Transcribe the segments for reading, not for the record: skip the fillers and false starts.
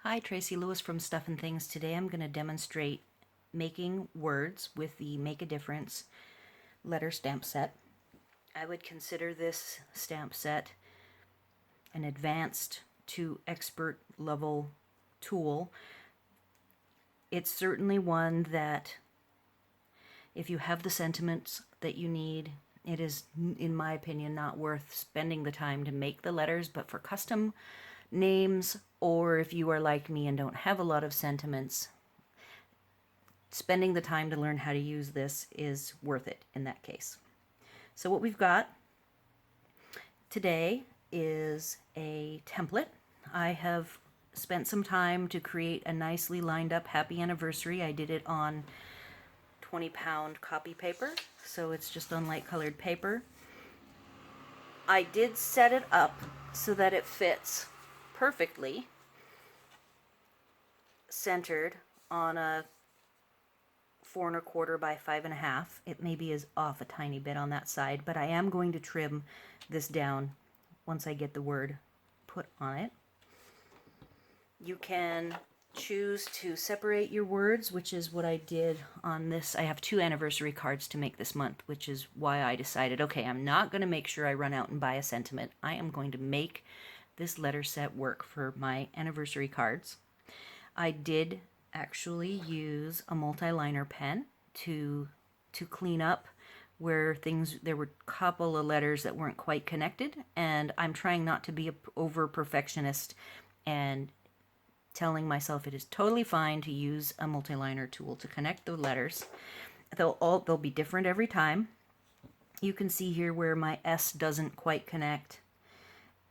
Hi, Tracy Lewis from Stuff and Things. Today I'm going to demonstrate making words with the Make a Difference letter stamp set. I would consider this stamp set an advanced to expert level tool. It's certainly one that if you have the sentiments that you need, it is, in my opinion, not worth spending the time to make the letters, but for custom names, or if you are like me and don't have a lot of sentiments, spending the time to learn how to use this is worth it in that case. So what we've got today is a template. I have spent some time to create a nicely lined up happy anniversary. I did it on 20-pound copy paper, so it's just on light colored paper. I did set it up so that it fits perfectly centered on a 4 1/4 by 5 1/2. It maybe is off a tiny bit on that side, but I am going to trim this down once I get the word put on it. You can choose to separate your words, which is what I did on this. I have 2 anniversary cards to make this month, which is why I decided, okay, I'm not going to make sure I run out and buy a sentiment. I am going to make this letter set work for my anniversary cards. I did actually use a multi-liner pen to clean up where there were a couple of letters that weren't quite connected, and I'm trying not to be over perfectionist and telling myself it is totally fine to use a multi-liner tool to connect the letters. They'll be different every time. You can see here where my S doesn't quite connect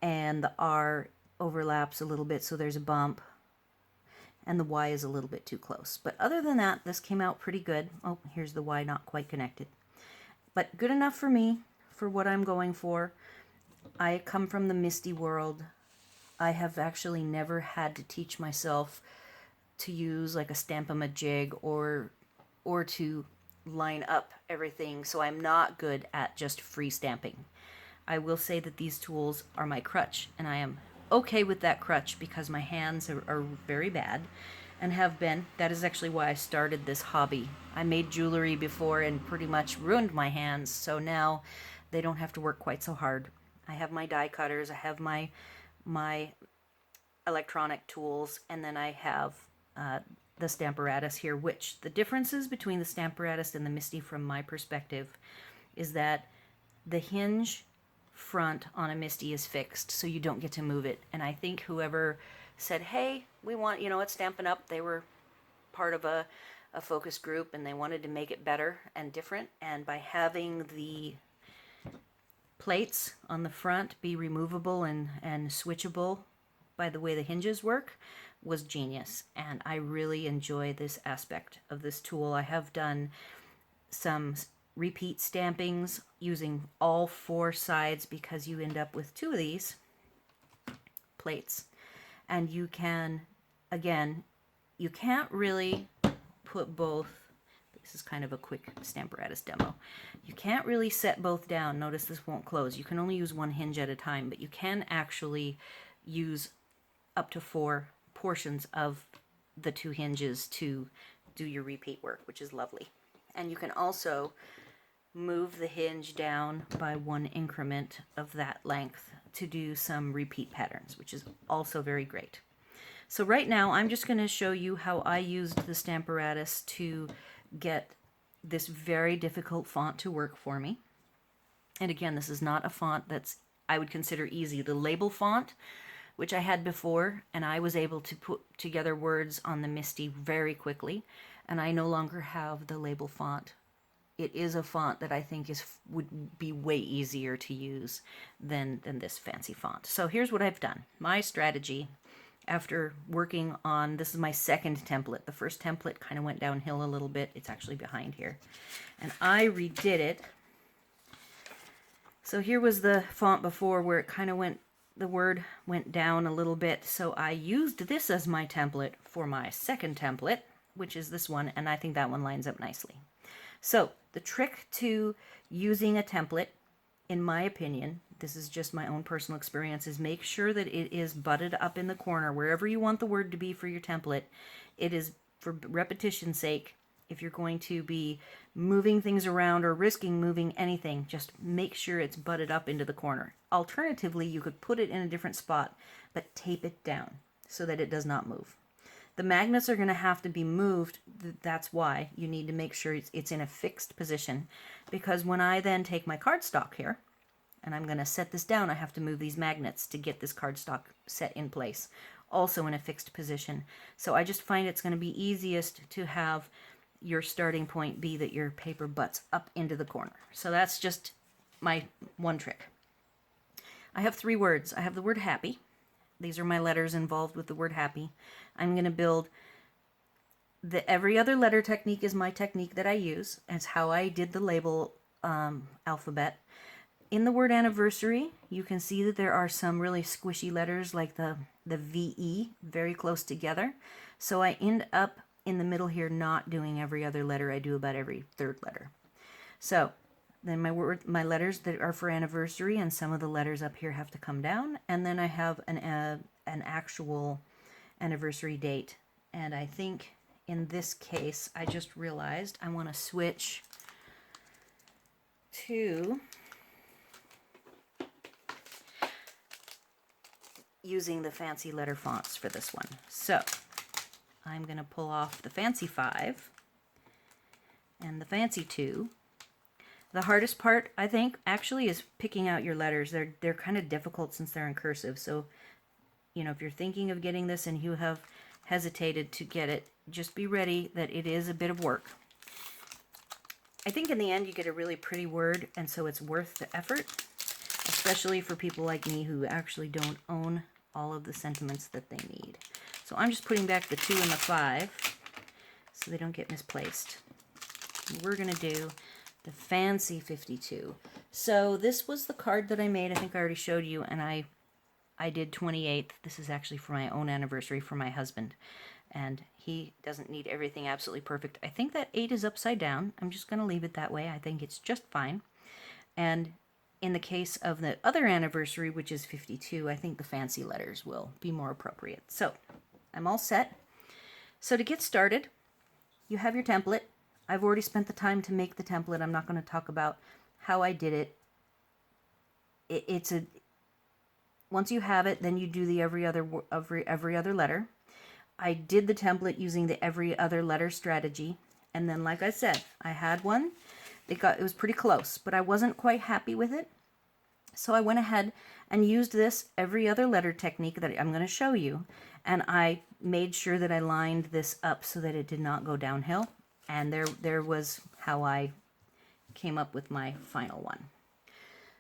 and the R overlaps a little bit, so there's a bump, and the Y is a little bit too close. But other than that, this came out pretty good. Oh, here's the Y not quite connected. But good enough for me, for what I'm going for. I come from the MISTI world. I have actually never had to teach myself to use like a Stampin' or to line up everything, so I'm not good at just free stamping. I will say that these tools are my crutch, and I am okay with that crutch because my hands are very bad and have been. That is actually why I started this hobby. I made jewelry before and pretty much ruined my hands, so now they don't have to work quite so hard. I have my die cutters, I have my electronic tools, and then I have the Stamparatus here, which the differences between the Stamparatus and the MISTI from my perspective is that the hinge front on a MISTI is fixed, so you don't get to move it. And I think whoever said, hey, we want, it's Stampin' Up, they were part of a focus group and they wanted to make it better and different, and by having the plates on the front be removable and switchable by the way the hinges work was genius, and I really enjoy this aspect of this tool. I have done some repeat stampings using all 4 sides because you end up with 2 of these plates, and you can, again, you can't really put both. This is kind of a quick Stamparatus demo. You can't really set both down. Notice this won't close. You can only use 1 hinge at a time, but you can actually use up to 4 portions of the 2 hinges to do your repeat work, which is lovely. And you can also move the hinge down by 1 increment of that length to do some repeat patterns, which is also very great. So right now I'm just going to show you how I used the Stamparatus to get this very difficult font to work for me. And again, this is not a font that's I would consider easy. The label font, which I had before, and I was able to put together words on the MISTI very quickly, and I no longer have the label font. It is a font that I think would be way easier to use than this fancy font. So here's what I've done. My strategy after working on, this is my second template. The first template kind of went downhill a little bit. It's actually behind here. And I redid it. So here was the font before where it kind of the word went down a little bit. So I used this as my template for my second template, which is this one, and I think that one lines up nicely. So the trick to using a template, in my opinion, this is just my own personal experience, is make sure that it is butted up in the corner. Wherever you want the word to be for your template, it is, for repetition's sake, if you're going to be moving things around or risking moving anything, just make sure it's butted up into the corner. Alternatively, you could put it in a different spot, but tape it down so that it does not move. The magnets are going to have to be moved. That's why you need to make sure it's in a fixed position, because when I then take my cardstock here, and I'm going to set this down, I have to move these magnets to get this cardstock set in place, also in a fixed position. So I just find it's going to be easiest to have your starting point be that your paper butts up into the corner. So that's just my one trick. I have 3 words. I have the word happy. These are my letters involved with the word happy. I'm going to build the every other letter technique is my technique that I use. It's how I did the label alphabet. In the word anniversary, you can see that there are some really squishy letters like the VE, very close together. So I end up in the middle here not doing every other letter. I do about every 3rd letter. So then my letters that are for anniversary, and some of the letters up here have to come down, and then I have an actual anniversary date. And I think in this case, I just realized I want to switch to using the fancy letter fonts for this one. So I'm going to pull off the fancy 5 and the fancy 2. The hardest part, I think, actually is picking out your letters. They're kind of difficult since they're in cursive. So, you know, if you're thinking of getting this and you have hesitated to get it, just be ready that it is a bit of work. I think in the end you get a really pretty word, and so it's worth the effort, especially for people like me who actually don't own all of the sentiments that they need. So I'm just putting back the 2 and the 5 so they don't get misplaced. And we're going to do the fancy 52. So this was the card that I made. I think I already showed you, and I did 28th. This is actually for my own anniversary for my husband, and he doesn't need everything absolutely perfect. I think that 8 is upside down. I'm just going to leave it that way. I think it's just fine. And in the case of the other anniversary, which is 52, I think the fancy letters will be more appropriate. So I'm all set. So to get started, you have your template. I've already spent the time to make the template. I'm not going to talk about how I did it. Once you have it, then you do the every other letter. I did the template using the every other letter strategy, and then like I said, I had one. It was pretty close, but I wasn't quite happy with it. So I went ahead and used this every other letter technique that I'm going to show you, and I made sure that I lined this up so that it did not go downhill. And there was how I came up with my final one.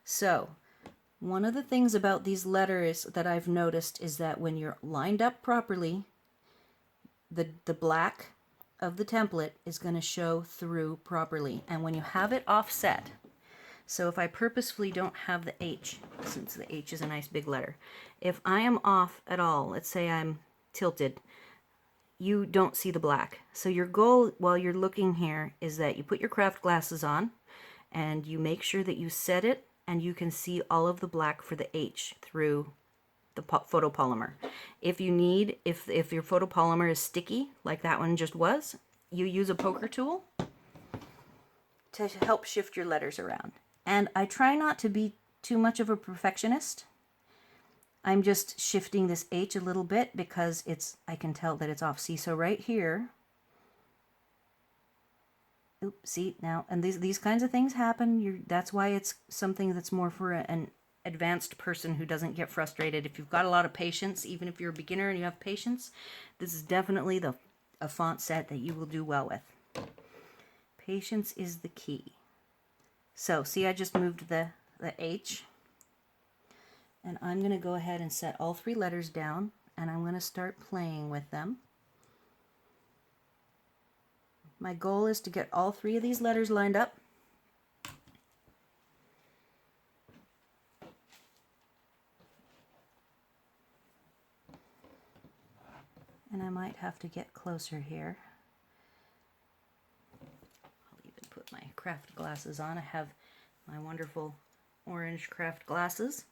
So one of the things about these letters that I've noticed is that when you're lined up properly, the black of the template is going to show through properly. And when you have it offset, so if I purposefully don't have the H, since the H is a nice big letter, if I am off at all, let's say I'm tilted, you don't see the black. So your goal while you're looking here is that you put your craft glasses on and you make sure that you set it and you can see all of the black for the H through the photopolymer. If you need, if your photopolymer is sticky, like that one just was, you use a poker tool to help shift your letters around. And I try not to be too much of a perfectionist. I'm just shifting this H a little bit because I can tell that it's off. See, so right here, oops, see now, and these kinds of things happen. That's why it's something that's more for an advanced person who doesn't get frustrated. If you've got a lot of patience, even if you're a beginner and you have patience, this is definitely a font set that you will do well with. Patience is the key. So see, I just moved the H, and I'm going to go ahead and set all 3 letters down, and I'm going to start playing with them. My goal is to get all 3 of these letters lined up. And I might have to get closer here. I'll even put my craft glasses on. I have my wonderful orange craft glasses.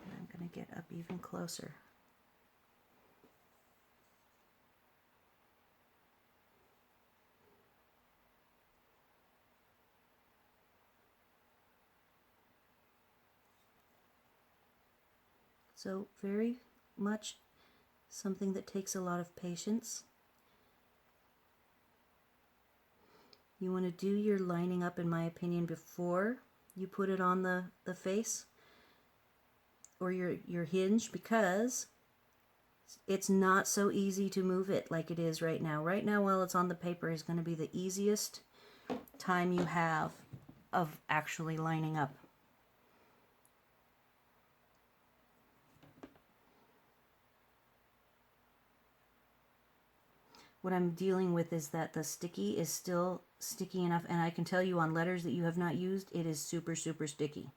I'm going to get up even closer. So very much something that takes a lot of patience. You want to do your lining up, in my opinion, before you put it on the face or your hinge, because it's not so easy to move it like it is right now. Right now, while it's on the paper, is going to be the easiest time you have of actually lining up. What I'm dealing with is that the sticky is still sticky enough, and I can tell you on letters that you have not used, it is super, super sticky.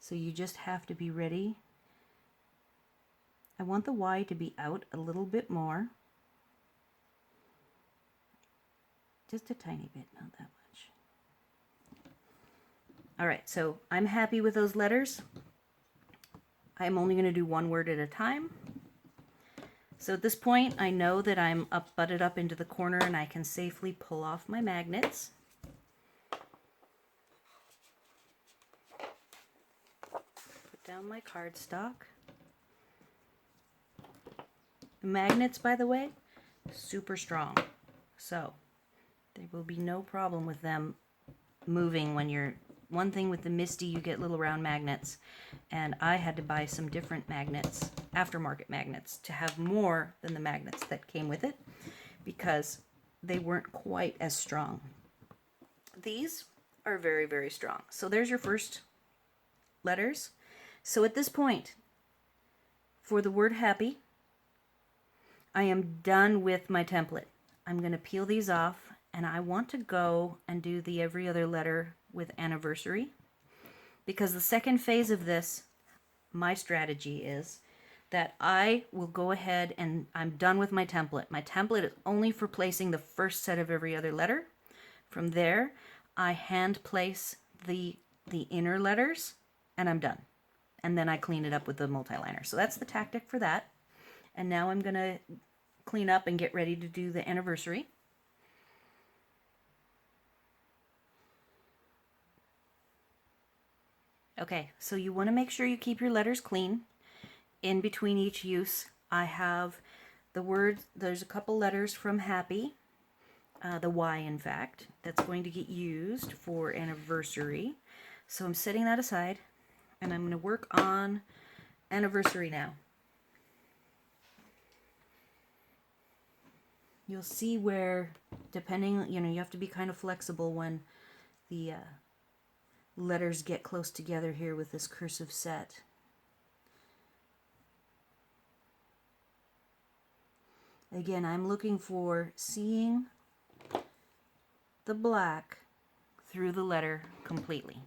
So you just have to be ready. I want the Y to be out a little bit more. Just a tiny bit, not that much. All right, so I'm happy with those letters. I'm only going to do one word at a time. So at this point, I know that I'm butted up into the corner and I can safely pull off my magnets. Put down my cardstock. The magnets, by the way, super strong. So there will be no problem with them moving when you're... One thing with the MISTI, you get little round magnets, and I had to buy some different magnets, aftermarket magnets, to have more than the magnets that came with it, because they weren't quite as strong. These are very, very strong. So there's your first letters. So at this point, for the word happy, I am done with my template. I'm going to peel these off, and I want to go and do the every other letter with anniversary, because the second phase of this, my strategy is that I will go ahead and I'm done with my template. My template is only for placing the first set of every other letter. From there, I hand place the inner letters, and I'm done. And then I clean it up with the multi-liner. So that's the tactic for that. And now I'm going to clean up and get ready to do the anniversary. Okay, so you want to make sure you keep your letters clean. In between each use, I have the word, there's a couple letters from happy, the Y in fact, that's going to get used for anniversary. So I'm setting that aside, and I'm going to work on anniversary now. You'll see where, depending, you have to be kind of flexible when the letters get close together here with this cursive set. Again, I'm looking for seeing the black through the letter completely.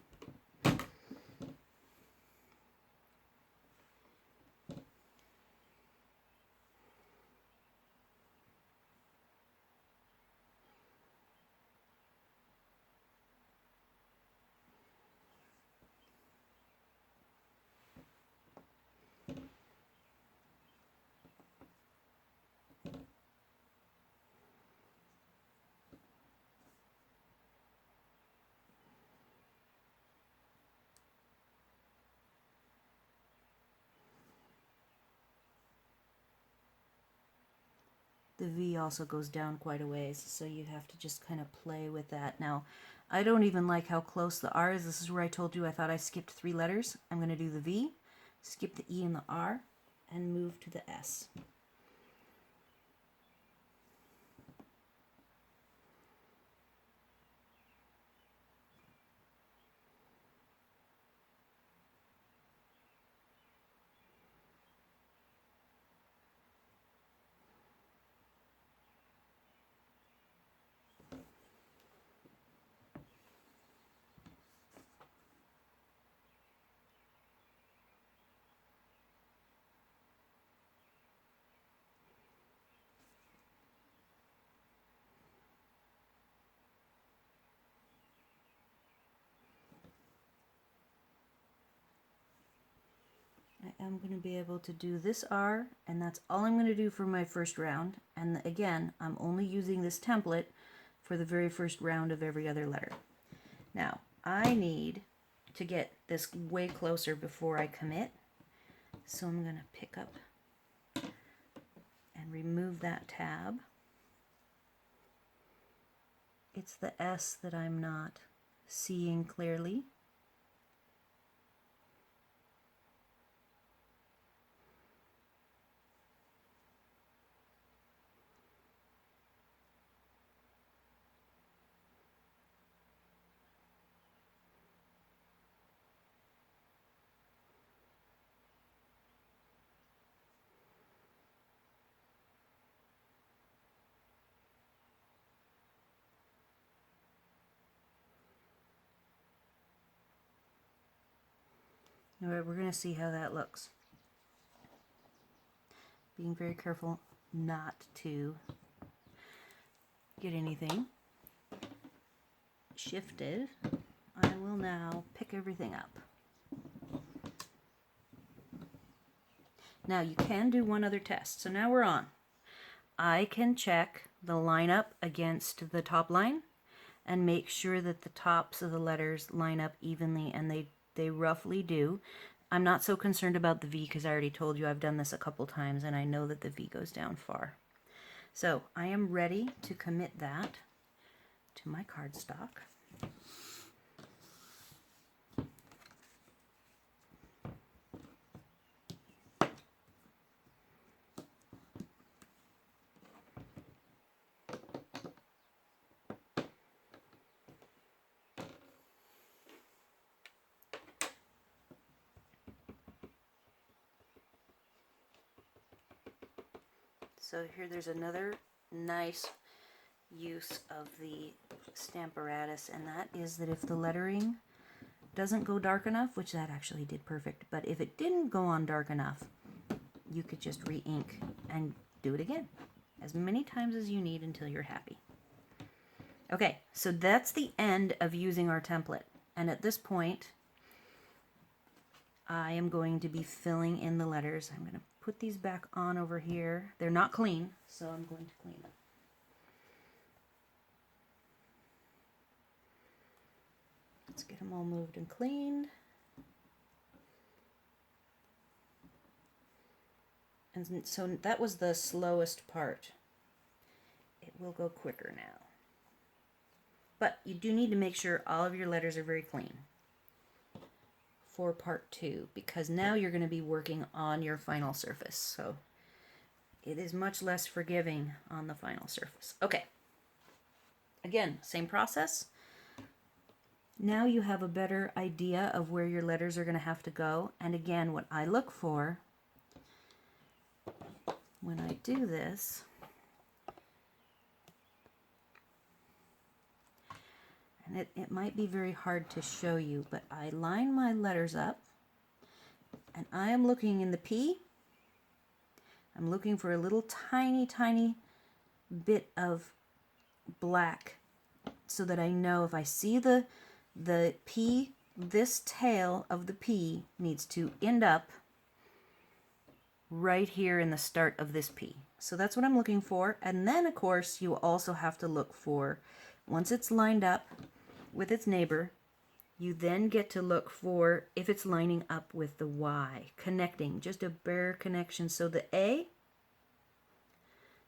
The V also goes down quite a ways, so you have to just kind of play with that. Now, I don't even like how close the R is. This is where I told you I thought I skipped 3 letters. I'm going to do the V, skip the E and the R, and move to the S. I'm going to be able to do this R, and that's all I'm going to do for my first round. And again, I'm only using this template for the very first round of every other letter. Now, I need to get this way closer before I commit, so I'm going to pick up and remove that tab. It's the S that I'm not seeing clearly. All right, we're going to see how that looks. Being very careful not to get anything shifted. I will now pick everything up. Now you can do one other test. So now we're on. I can check the lineup against the top line and make sure that the tops of the letters line up evenly, and they roughly do. I'm not so concerned about the V because I already told you I've done this a couple times and I know that the V goes down far. So I am ready to commit that to my cardstock. So here there's another nice use of the Stamparatus, and that is that if the lettering doesn't go dark enough, which that actually did perfect, but if it didn't go on dark enough, you could just re-ink and do it again as many times as you need until you're happy. Okay, so that's the end of using our template, and at this point I am going to be filling in the letters. I'm going to put these back on over here. They're not clean, so I'm going to clean them. Let's get them all moved and cleaned. And so that was the slowest part. It will go quicker now. But you do need to make sure all of your letters are very clean for part 2, because now you're going to be working on your final surface. So it is much less forgiving on the final surface. Okay. Again, same process. Now you have a better idea of where your letters are going to have to go. And again, what I look for when I do this, and it might be very hard to show you, but I line my letters up, and I am looking in the P. I'm looking for a little tiny, tiny bit of black so that I know if I see the P, this tail of the P needs to end up right here in the start of this P. So that's what I'm looking for. And then, of course, you also have to look for, once it's lined up with its neighbor, you then get to look for if it's lining up with the Y, connecting, just a bare connection. So the A,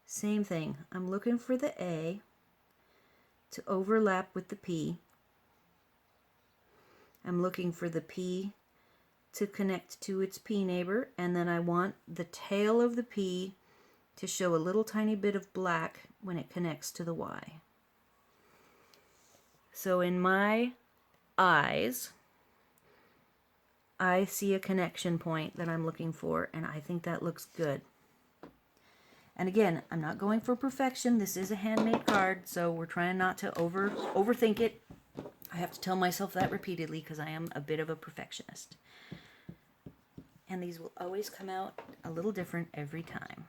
same thing. I'm looking for the A to overlap with the P. I'm looking for the P to connect to its P neighbor, and then I want the tail of the P to show a little tiny bit of black when it connects to the Y. So in my eyes, I see a connection point that I'm looking for, and I think that looks good. And again, I'm not going for perfection. This is a handmade card, so we're trying not to overthink it. I have to tell myself that repeatedly because I am a bit of a perfectionist. And these will always come out a little different every time.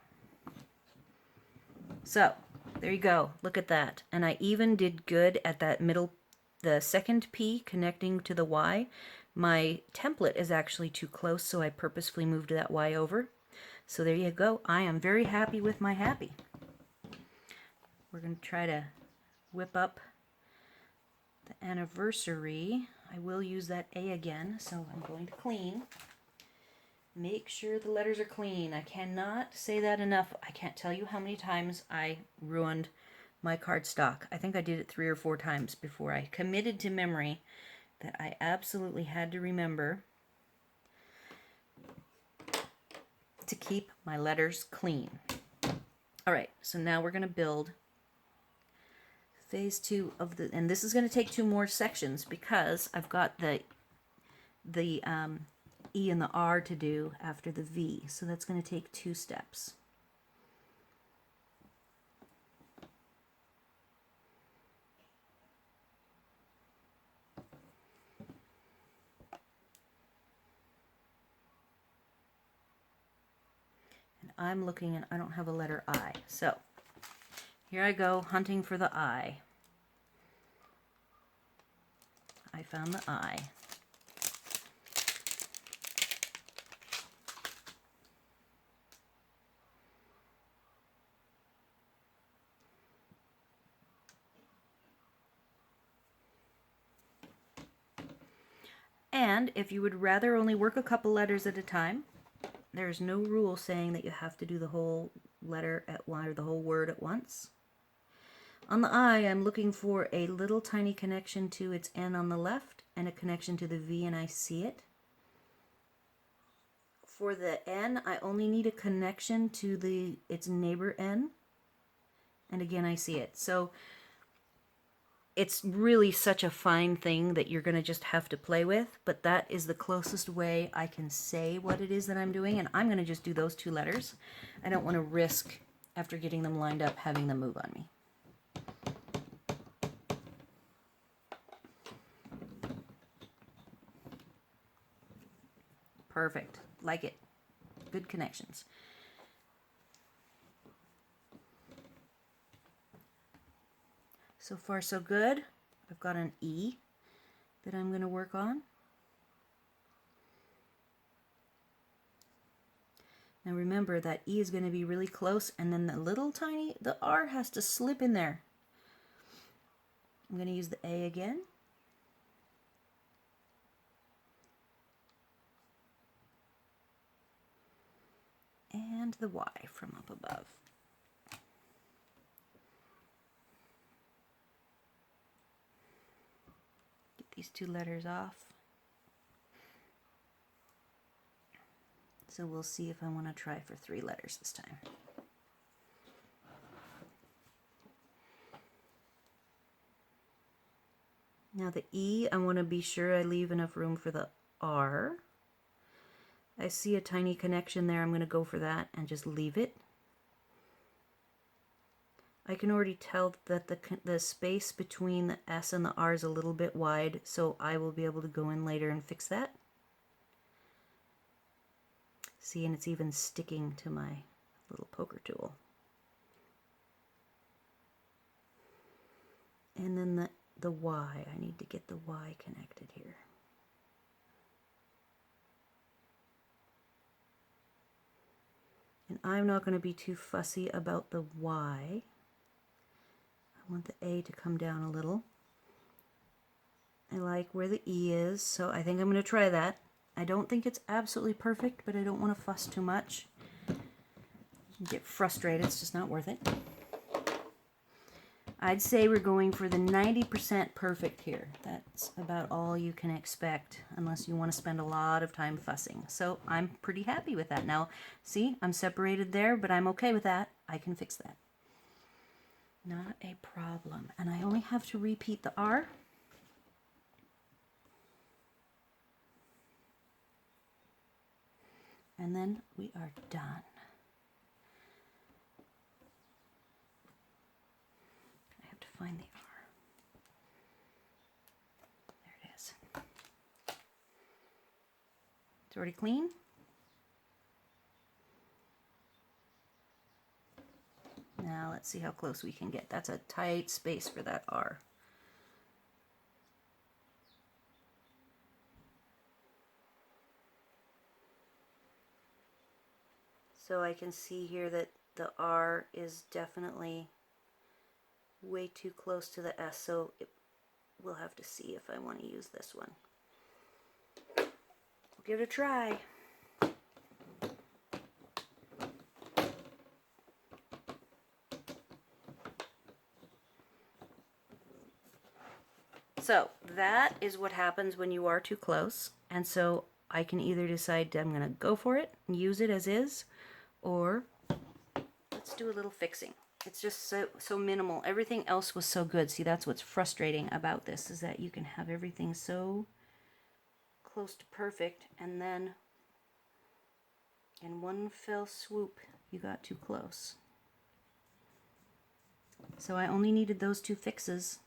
So, there you go. Look at that. And I even did good at that middle the second P connecting to the Y, my template is actually too close, so I purposefully moved that Y over. So there you go. I am very happy with my happy. We're going to try to whip up the anniversary. I will use that A again, so I'm going to clean. Make sure the letters are clean. I cannot say that enough. I can't tell you how many times I ruined my cardstock. I think I did it 3 or 4 times before I committed to memory that I absolutely had to remember to keep my letters clean. All right, so now we're going to build phase 2 of the, and this is going to take 2 more sections because I've got the E and the R to do after the V. So that's going to take 2 steps. And I'm looking and I don't have a letter I. So here I go hunting for the I. I found the I. And if you would rather only work a couple letters at a time, there's no rule saying that you have to do the whole letter at one or the whole word at once. On the I, I'm looking for a little tiny connection to its N on the left and a connection to the V, and I see it. For the N, I only need a connection to its neighbor N, and again I see it. So it's really such a fine thing that you're going to just have to play with, but that is the closest way I can say what it is that I'm doing, and I'm going to just do those 2 letters. I don't want to risk, after getting them lined up, having them move on me. Perfect. Like it. Good connections. So far so good. I've got an E that I'm going to work on. Now remember that E is going to be really close, and then the R has to slip in there. I'm going to use the A again. And the Y from up above. Get these 2 letters off. So we'll see if I want to try for 3 letters this time. Now the E, I want to be sure I leave enough room for the R. I see a tiny connection there. I'm going to go for that and just leave it. I can already tell that the space between the S and the R is a little bit wide, so I will be able to go in later and fix that. See, and it's even sticking to my little poker tool. And then the Y, I need to get the Y connected here. And I'm not going to be too fussy about the Y. I want the A to come down a little. I like where the E is, so I think I'm going to try that. I don't think it's absolutely perfect, but I don't want to fuss too much. Get frustrated, it's just not worth it. I'd say we're going for the 90% perfect here. That's about all you can expect, unless you want to spend a lot of time fussing. So I'm pretty happy with that. Now, see, I'm separated there, but I'm okay with that. I can fix that. Not a problem. And I only have to repeat the R. And then we are done. I have to find the R. There it is. It's already clean. Now let's see how close we can get. That's a tight space for that R. So I can see here that the R is definitely way too close to the S, so we'll have to see if I want to use this one. We'll give it a try. So that is what happens when you are too close, and so I can either decide I'm going to go for it and use it as is, or let's do a little fixing. It's just so minimal. Everything else was so good. See, that's what's frustrating about this, is that you can have everything so close to perfect, and then in one fell swoop you got too close. So I only needed those two fixes.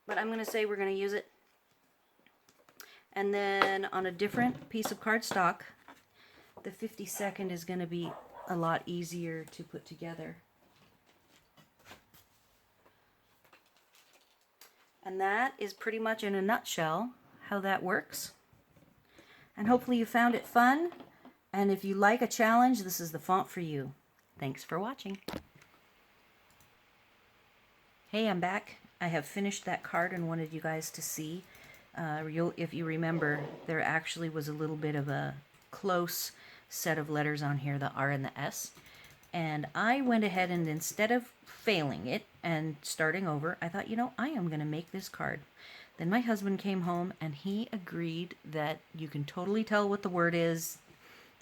But I'm going to say we're going to use it. And then on a different piece of cardstock, the 52nd is going to be a lot easier to put together. And that is pretty much in a nutshell how that works. And hopefully you found it fun. And if you like a challenge, this is the font for you. Thanks for watching. Hey, I'm back. I have finished that card and wanted you guys to see. If you remember, there actually was a little bit of a close set of letters on here, the R and the S. And I went ahead and instead of failing it and starting over, I thought, you know, I am going to make this card. Then my husband came home and he agreed that you can totally tell what the word is.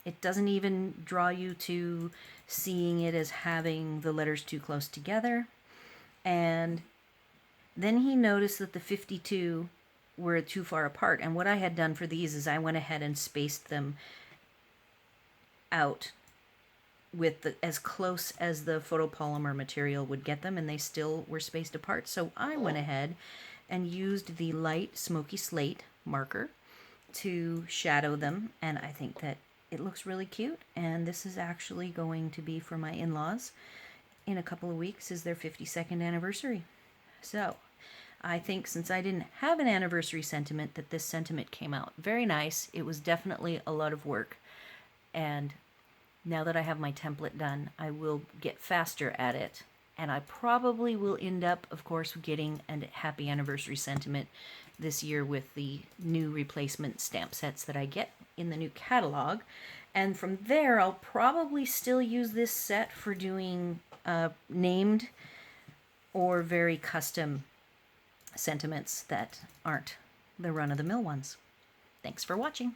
It doesn't even draw you to seeing it as having the letters too close together. And then he noticed that the 52 were too far apart. And what I had done for these is I went ahead and spaced them out with as close as the photopolymer material would get them, and they still were spaced apart. So I went ahead and used the light smoky slate marker to shadow them, and I think that it looks really cute. And this is actually going to be for my in-laws. In a couple of weeks is their 52nd anniversary. So I think since I didn't have an anniversary sentiment, that this sentiment came out very nice. It was definitely a lot of work, and now that I have my template done, I will get faster at it, and I probably will end up, of course, getting a happy anniversary sentiment this year with the new replacement stamp sets that I get in the new catalog. And from there, I'll probably still use this set for doing named or very custom sentiments that aren't the run-of-the-mill ones. Thanks for watching.